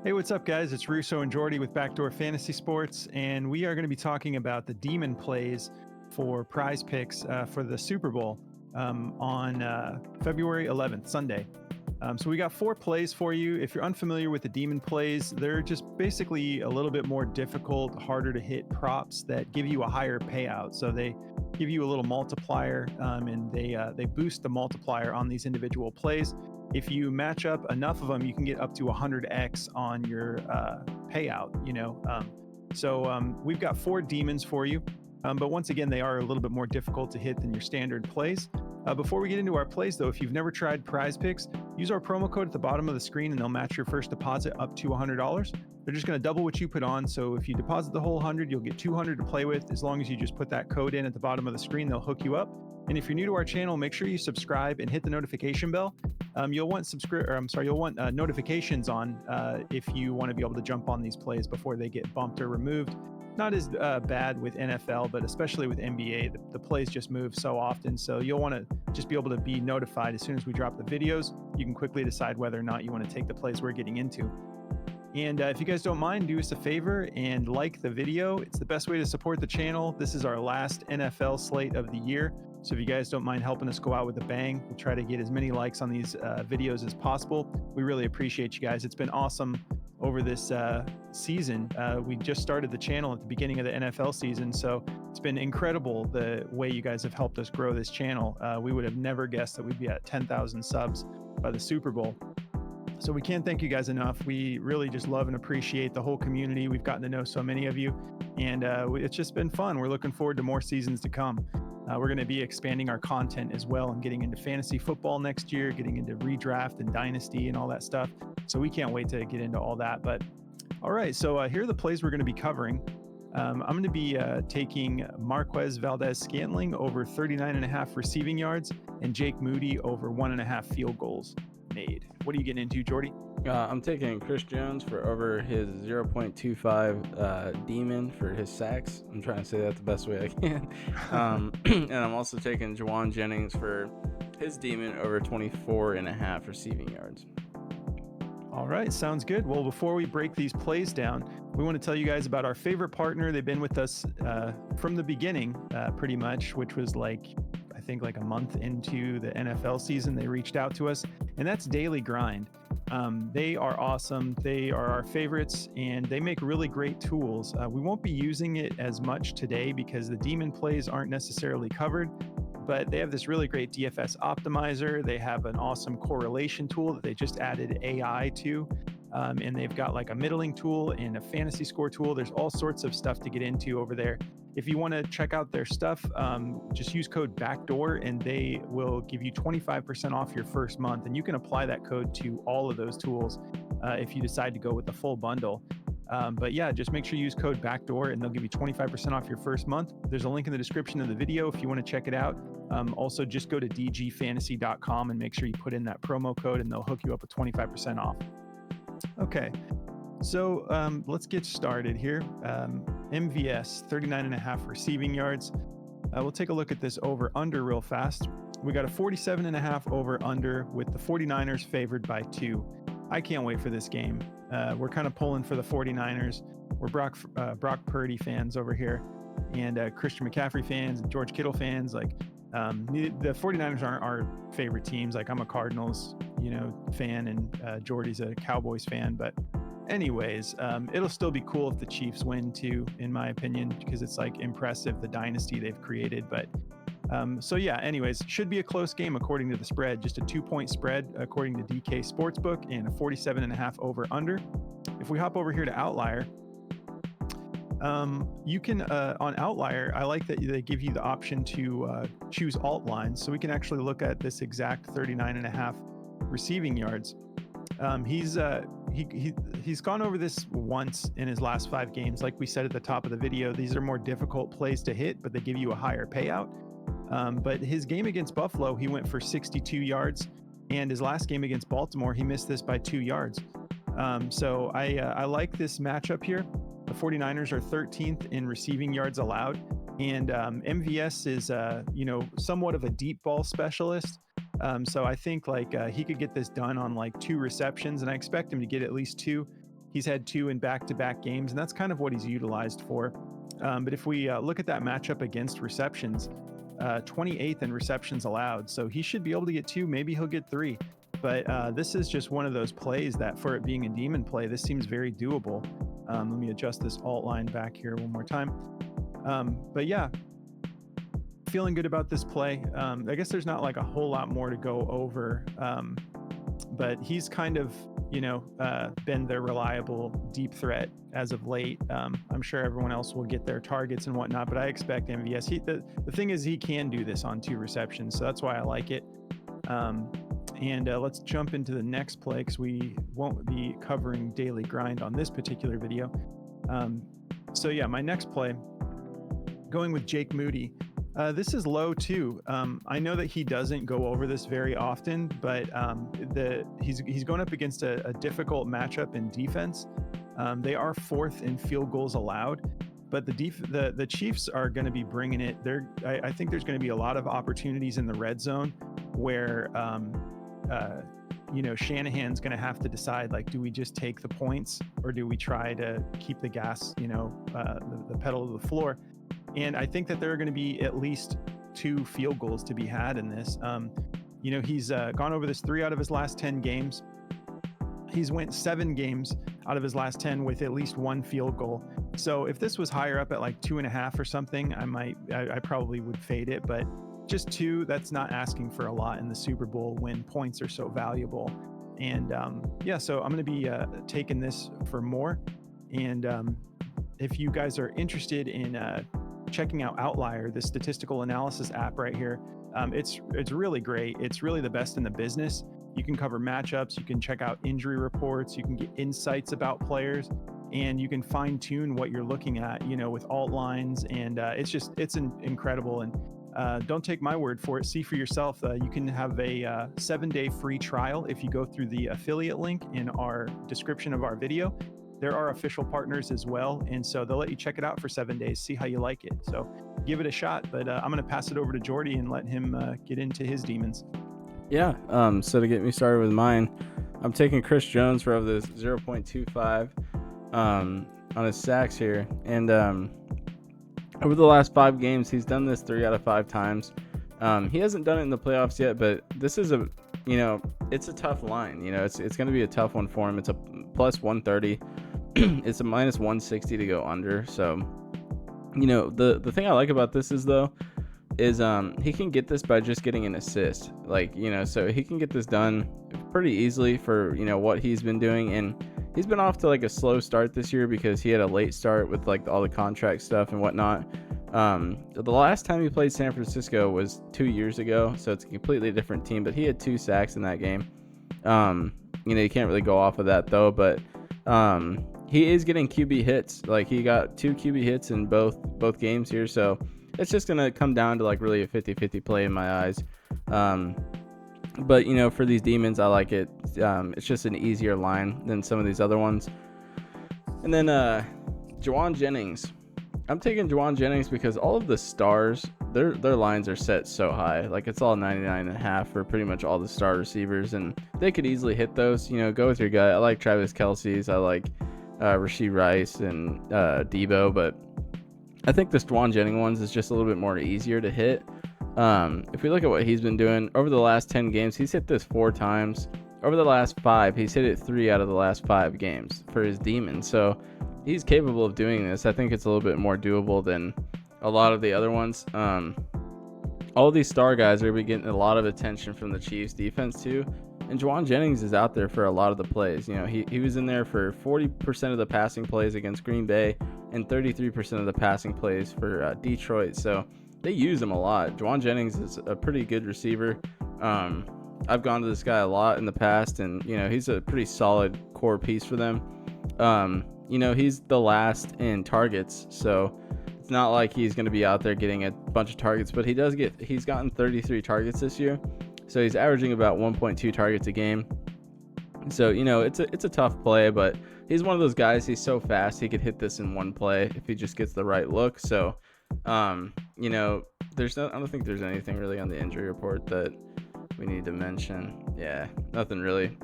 Hey, what's up, guys? It's Russo and Jordy with Backdoor Fantasy Sports, and we are going to be talking about the demon plays for prize picks for the Super Bowl on February 11th, Sunday. So we got 4 plays for you. If you're unfamiliar with the demon plays, they're just basically a little bit more difficult, harder to hit props that give you a higher payout. So they give you a little multiplier, and they boost the multiplier on these individual plays. If you match up enough of them, you can get up to 100x on your payout. We've got 4 demons for you, but once again, they are a little bit more difficult to hit than your standard plays. Before we get into our plays, though, if you've never tried Prize Picks, use our promo code at the bottom of the screen, and they'll match your first deposit up to $100. They're just going to double what you put on. So if you deposit the whole 100, you'll get 200 to play with. As long as you just put that code in at the bottom of the screen, they'll hook you up. And if you're new to our channel, make sure you subscribe and hit the notification bell. You'll want notifications on if you want to be able to jump on these plays before they get bumped or removed. Not as bad with NFL, but especially with NBA, the plays just move so often. So you'll want to just be able to be notified as soon as we drop the videos. You can quickly decide whether or not you want to take the plays we're getting into. And if you guys don't mind, do us a favor and like the video. It's the best way to support the channel. This is our last NFL slate of the year. So if you guys don't mind helping us go out with a bang, we'll try to get as many likes on these videos as possible. We really appreciate you guys. It's been awesome over this season. We just started the channel at the beginning of the NFL season, so it's been incredible the way you guys have helped us grow this channel. We would have never guessed that we'd be at 10,000 subs by the Super Bowl. So we can't thank you guys enough. We really just love and appreciate the whole community. We've gotten to know so many of you, and it's just been fun. We're looking forward to more seasons to come. We're going to be expanding our content as well and getting into fantasy football next year, getting into redraft and dynasty and all that stuff. So we can't wait to get into all that. But all right, so here are the plays we're going to be covering. I'm going to be taking Marquez Valdez-Scantling over 39.5 receiving yards and Jake Moody over 1.5 field goals made. What are you getting into, Jordy? I'm taking Chris Jones for over his 0.25 demon for his sacks. I'm trying to say that the best way I can. And I'm also taking Jauan Jennings for his demon over 24.5 receiving yards. All right, sounds good. Well, before we break these plays down, we want to tell you guys about our favorite partner. They've been with us from the beginning, pretty much, which was I think a month into the NFL season. They reached out to us, and that's Daily Grind. They are awesome. They are our favorites, and they make really great tools. We won't be using it as much today because the demon plays aren't necessarily covered, but they have this really great DFS optimizer. They have an awesome correlation tool that they just added AI to. And they've got a middling tool and a fantasy score tool. There's all sorts of stuff to get into over there. If you want to check out their stuff, just use code BACKDOOR and they will give you 25% off your first month. And you can apply that code to all of those tools if you decide to go with the full bundle. But yeah, just make sure you use code BACKDOOR and they'll give you 25% off your first month. There's a link in the description of the video if you want to check it out. Also, just go to dgfantasy.com and make sure you put in that promo code and they'll hook you up with 25% off. Okay, so let's get started here. MVS, 39.5 receiving yards. We'll take a look at this over-under real fast. We got a 47.5 over-under with the 49ers favored by 2. I can't wait for this game. We're kind of pulling for the 49ers. We're Brock Purdy fans over here, and Christian McCaffrey fans, and George Kittle fans. The 49ers aren't our favorite teams. I'm a Cardinals, fan, and Jordy's a Cowboys fan. But anyways, it'll still be cool if the Chiefs win too, in my opinion, because it's impressive the dynasty they've created. But so yeah, anyways, should be a close game according to the spread. Just a 2-point spread according to DK Sportsbook and a 47.5 over under. If we hop over here to Outlier, you can on Outlier, I like that they give you the option to choose alt lines, so we can actually look at this exact 39.5 receiving yards. He's gone over this once in his last 5 games. Like we said at the top of the video, these are more difficult plays to hit, but they give you a higher payout. But his game against Buffalo, he went for 62 yards, and his last game against Baltimore, he missed this by 2 yards. So I like this matchup here. The 49ers are 13th in receiving yards allowed, and MVS is somewhat of a deep ball specialist. So I think he could get this done on 2 receptions, and I expect him to get at least 2. He's had 2 in back-to-back games, and that's kind of what he's utilized for. But if we look at that matchup against receptions, 28th in receptions allowed. So he should be able to get 2. Maybe he'll get 3. But this is just one of those plays that, for it being a demon play, this seems very doable. Let me adjust this alt line back here one more time. But yeah, feeling good about this play. I guess there's not like a whole lot more to go over. But he's kind of, been their reliable deep threat as of late. I'm sure everyone else will get their targets and whatnot, but I expect MVS. The thing is, he can do this on 2 receptions, so that's why I like it. And let's jump into the next play, because we won't be covering daily grind on this particular video. So yeah, my next play, going with Jake Moody. This is low too. I know that he doesn't go over this very often, but he's going up against a difficult matchup in defense. They are 4th in field goals allowed, but the Chiefs are going to be bringing it. I think there's going to be a lot of opportunities in the red zone where Shanahan's going to have to decide, like, do we just take the points or do we try to keep the gas, the pedal to the floor? And I think that there are going to be at least 2 field goals to be had in this. He's gone over this 3 out of his last 10 games. He's went 7 games out of his last 10 with at least 1 field goal. So if this was higher up at like 2.5 or something, I probably would fade it. But just 2, that's not asking for a lot in the Super Bowl when points are so valuable. And so I'm going to be taking this for more. And if you guys are interested in checking out Outlier, the statistical analysis app right here, it's really great. It's really the best in the business. You can cover matchups, you can check out injury reports, you can get insights about players, and you can fine tune what you're looking at, with alt lines. And it's incredible. And don't take my word for it. See for yourself. You can have a 7-day free trial if you go through the affiliate link in our description of our video. There are official partners as well, and so they'll let you check it out for 7 days, see how you like it. So give it a shot, but I'm going to pass it over to Jordy and let him get into his demons. Yeah, so to get me started with mine, I'm taking Chris Jones for this 0.25 on his sacks here. And over the last 5 games, he's done this 3 out of 5 times. He hasn't done it in the playoffs yet, but this is it's a tough line. It's going to be a tough one for him. It's a plus 130. It's a minus 160 to go under. So, the thing I like about this is he can get this by just getting an assist. So he can get this done pretty easily for, what he's been doing. And he's been off to like a slow start this year because he had a late start with like all the contract stuff and whatnot. The last time he played San Francisco was 2 years ago, so it's a completely different team, but he had 2 sacks in that game. You can't really go off of that though, but he is getting QB hits. Like, he got 2 QB hits in both games here, so it's just gonna come down to like really a 50-50 play in my eyes. But for these demons, I like it. It's just an easier line than some of these other ones. And then Jauan Jennings. I'm taking Jauan Jennings because all of the stars, their lines are set so high. Like, it's all 99.5 for pretty much all the star receivers, and they could easily hit those. Go with your gut. I like Travis Kelce's. I like Rashee Rice and Debo, but I think this Jauan Jennings ones is just a little bit more easier to hit. If we look at what he's been doing over the last 10 games, he's hit this 4 times. Over the last 5, he's hit it 3 out of the last 5 games for his demon. So he's capable of doing this. I think it's a little bit more doable than a lot of the other ones. All of these star guys are going to be getting a lot of attention from the Chiefs defense too. And Jauan Jennings is out there for a lot of the plays. He was in there for 40% of the passing plays against Green Bay and 33% of the passing plays for Detroit. So they use him a lot. Jauan Jennings is a pretty good receiver. I've gone to this guy a lot in the past, and he's a pretty solid core piece for them. He's the last in targets, so it's not like he's going to be out there getting a bunch of targets, but he's gotten 33 targets this year, so he's averaging about 1.2 targets a game. So it's a tough play, but he's one of those guys. He's so fast, he could hit this in one play if he just gets the right look. So I don't think there's anything really on the injury report that we need to mention. Yeah, nothing really.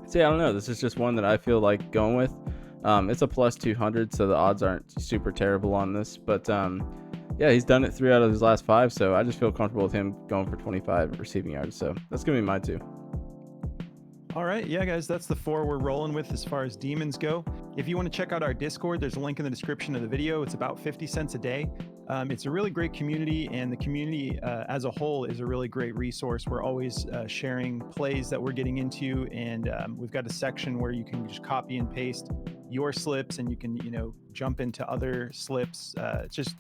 See, I don't know. This is just one that I feel like going with. It's a plus 200, so the odds aren't super terrible on this. But yeah, he's done it 3 out of his last 5, so I just feel comfortable with him going for 25 receiving yards. So that's going to be my 2. All right, yeah, guys, that's the 4 we're rolling with as far as demons go. If you want to check out our Discord, there's a link in the description of the video. It's about 50 cents a day. It's a really great community, and the community as a whole is a really great resource. We're always sharing plays that we're getting into, and we've got a section where you can just copy and paste your slips, and you can, jump into other slips. It's just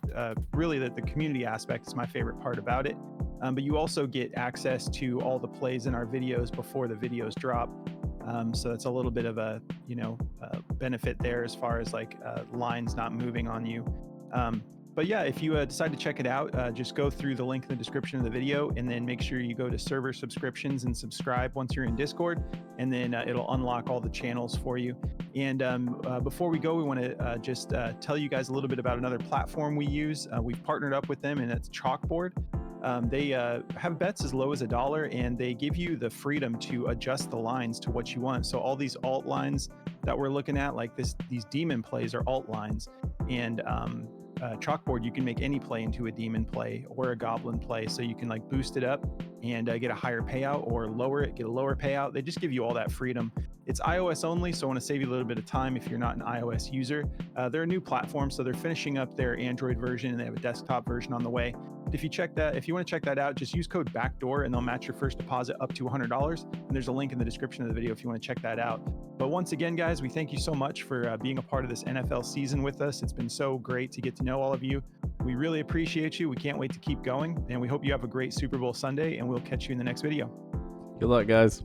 really the community aspect is my favorite part about it. But you also get access to all the plays in our videos before the videos drop. So that's a little bit of a, benefit there as far as like lines not moving on you. But yeah, if you decide to check it out, just go through the link in the description of the video, and then make sure you go to server subscriptions and subscribe once you're in Discord, and then it'll unlock all the channels for you. And before we go, we want to just tell you guys a little bit about another platform we use. We've partnered up with them, and it's Chalkboard. They have bets as low as $1, and they give you the freedom to adjust the lines to what you want. So all these alt lines that we're looking at, like these demon plays, are alt lines, and Chalkboard, you can make any play into a demon play or a goblin play. So you can like boost it up and get a higher payout, or lower it, get a lower payout. They just give you all that freedom. It's iOS only, so I want to save you a little bit of time if you're not an iOS user. They're a new platform, so they're finishing up their Android version, and they have a desktop version on the way. But if you want to check that out, just use code BACKDOOR, and they'll match your first deposit up to $100. And there's a link in the description of the video if you want to check that out. But once again, guys, we thank you so much for being a part of this NFL season with us. It's been so great to get to know all of you. We really appreciate you. We can't wait to keep going, and we hope you have a great Super Bowl Sunday, and we'll catch you in the next video. Good luck, guys.